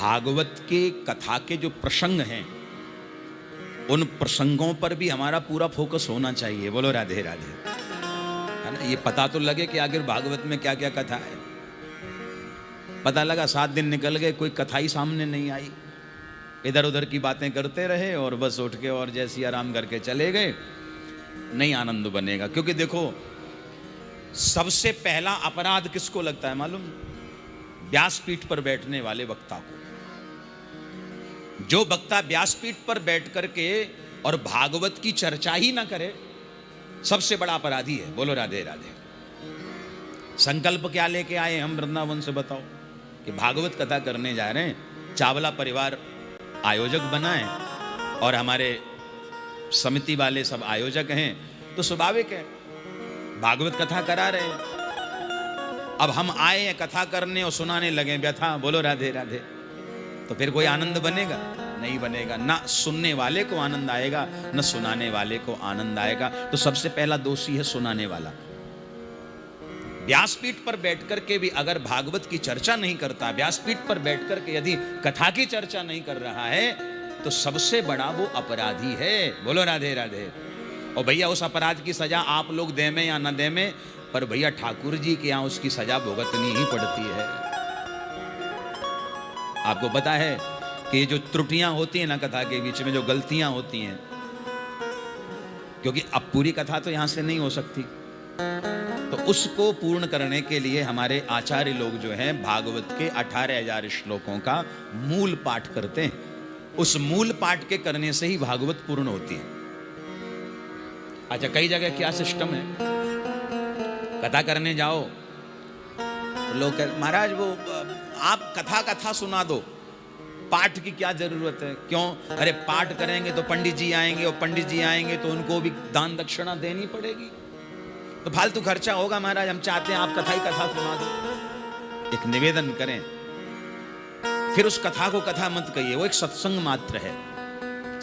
भागवत के कथा के जो प्रसंग हैं उन प्रसंगों पर भी हमारा पूरा फोकस होना चाहिए। बोलो राधे राधे, है ना। ये पता तो लगे कि आखिर भागवत में क्या क्या कथा है। पता लगा 7 दिन निकल गए, कोई कथा ही सामने नहीं आई, इधर उधर की बातें करते रहे और बस उठ के और जैसी आराम करके चले गए, नहीं आनंद बनेगा। क्योंकि देखो, सबसे पहला अपराध किसको लगता है मालूम? व्यासपीठ पर बैठने वाले वक्ता को। जो वक्ता व्यासपीठ पर बैठ करके और भागवत की चर्चा ही ना करे, सबसे बड़ा अपराधी है। बोलो राधे राधे। संकल्प क्या लेके आए हम वृंदावन से, बताओ कि भागवत कथा करने जा रहे हैं। चावला परिवार आयोजक बना है और हमारे समिति वाले सब आयोजक हैं, तो स्वाभाविक है भागवत कथा करा रहे हैं। अब हम आए हैं कथा करने और सुनाने लगे व्यथा। बोलो राधे राधे। तो फिर कोई आनंद बनेगा? नहीं बनेगा। ना सुनने वाले को आनंद आएगा, ना सुनाने वाले को आनंद आएगा। तो सबसे पहला दोषी है सुनाने वाला। व्यासपीठ पर बैठकर के भी अगर भागवत की चर्चा नहीं करता, व्यासपीठ पर बैठकर के यदि कथा की चर्चा नहीं कर रहा है, तो सबसे बड़ा वो अपराधी है। बोलो राधे राधे। और भैया उस अपराध की सजा आप लोग दे में या न दे में, पर भैया ठाकुर जी के यहां उसकी सजा भुगतनी ही पड़ती है। आपको पता है कि ये जो त्रुटियां होती हैं ना कथा के बीच में, जो गलतियां होती हैं, क्योंकि अब पूरी कथा तो यहां से नहीं हो सकती, तो उसको पूर्ण करने के लिए हमारे आचार्य लोग जो हैं भागवत के 18,000 श्लोकों का मूल पाठ करते हैं। उस मूल पाठ के करने से ही भागवत पूर्ण होती है। अच्छा, कई जगह क्या सिस्टम है, कथा करने जाओ तो लोग कहते महाराज वो आप कथा सुना दो, पाठ की क्या जरूरत है? क्यों? अरे पाठ करेंगे तो पंडित जी आएंगे, और पंडित जी आएंगे तो उनको भी दान दक्षिणा देनी पड़ेगी, तो फालतू खर्चा होगा। महाराज हम चाहते हैं आप कथा सुना दो। एक निवेदन करें, फिर उस कथा को कथा मत कहिए, वो एक सत्संग मात्र है।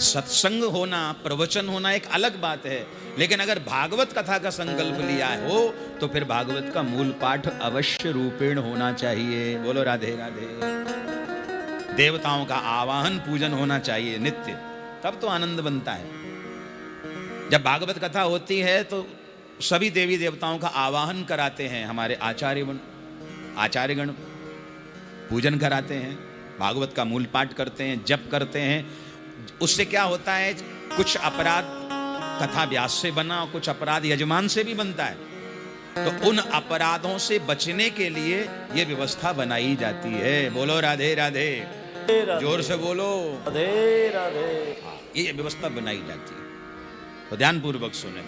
सत्संग होना, प्रवचन होना एक अलग बात है, लेकिन अगर भागवत कथा का संकल्प लिया हो तो फिर भागवत का मूल पाठ अवश्य रूपेण होना चाहिए। बोलो राधे राधे। देवताओं का आवाहन पूजन होना चाहिए नित्य, तब तो आनंद बनता है। जब भागवत कथा होती है तो सभी देवी देवताओं का आवाहन कराते हैं हमारे आचार्यगण, पूजन कराते हैं, भागवत का मूल पाठ करते हैं, जप करते हैं। उससे क्या होता है, कुछ अपराध कथा व्यास से बना, कुछ अपराध यजमान से भी बनता है, तो उन अपराधों से बचने के लिए ये व्यवस्था बनाई जाती है। बोलो राधे राधे, जोर से बोलो राधे राधे। ये व्यवस्था बनाई जाती है, तो ध्यान पूर्वक सुने।